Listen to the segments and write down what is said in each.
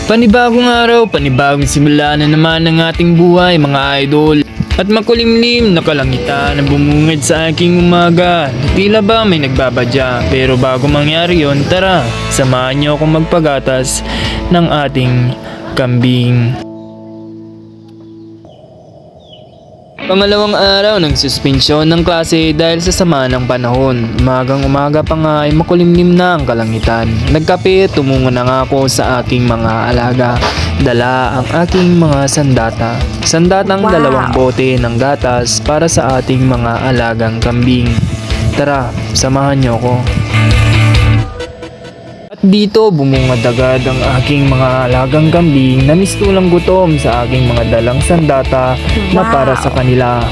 Panibagong araw, panibagong simula na naman ng ating buhay mga idol. At makulimlim na kalangitan na bumungad sa aking umaga. Tila ba may nagbabadya, pero bago mangyari yon, tara, samahan niyo akong magpagatas ng ating kambing. Pangalawang araw ng suspensyon ng klase dahil sa sama ng panahon. Umagang-umaga pa nga ay makulimlim na ang kalangitan. Nagkape, tumungo na nga ako sa aking mga alaga. Dala ang aking mga sandata. Sandatang dalawang bote ng gatas para sa ating mga alagang kambing. Tara, samahan niyo ako. At dito bumungad agad ang aking mga alagang kambing na mistulang gutom sa aking mga dalang sandata na para sa kanila.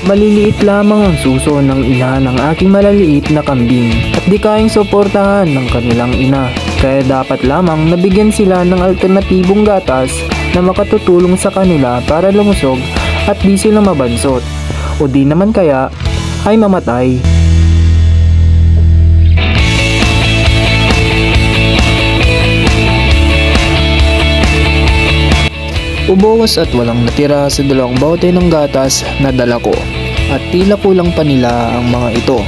Maliliit lamang ang suso ng ina ng aking malaliit na kambing at di kayang suportahan ng kanilang ina. Kaya dapat lamang nabigyan sila ng alternatibong gatas na makatutulong sa kanila para lumusog at di sila mabansot o di naman kaya ay mamatay. Ubos at walang natira sa dalawang bote ng gatas na dala ko. At tila kulang pa nila ang mga ito.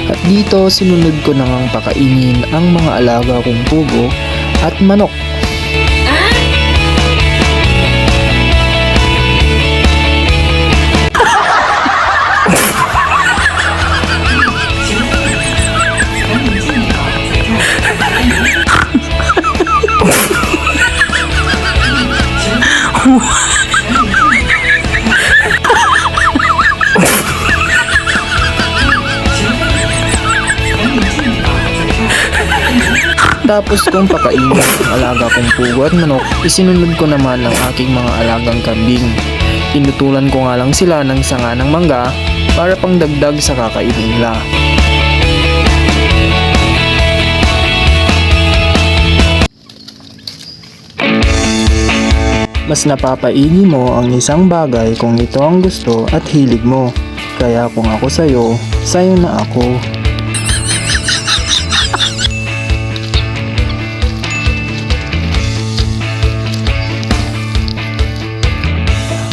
At dito sinunod ko nang pakainin ang mga alaga kong pugo at manok. Tapos kong pakainin ang alaga kong pugo at manok, isinunod ko naman ang aking mga alagang kambing. Inutulan ko nga lang sila ng sanga ng mangga para pang dagdag sa kakainin nila. Mas napapaigi mo ang isang bagay kung ito ang gusto at hilig mo. Kaya kung ako sa'yo, sa'yo na ako.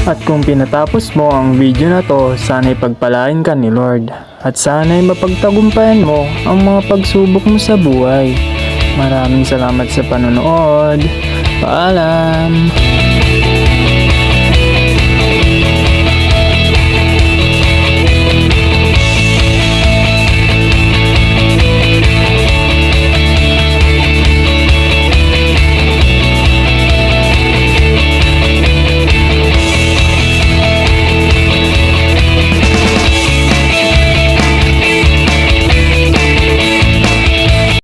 At kung pinatapos mo ang video na to, sana'y pagpalain ka ni Lord. At sana'y mapagtagumpayan mo ang mga pagsubok mo sa buhay. Maraming salamat sa panonood. Paalam!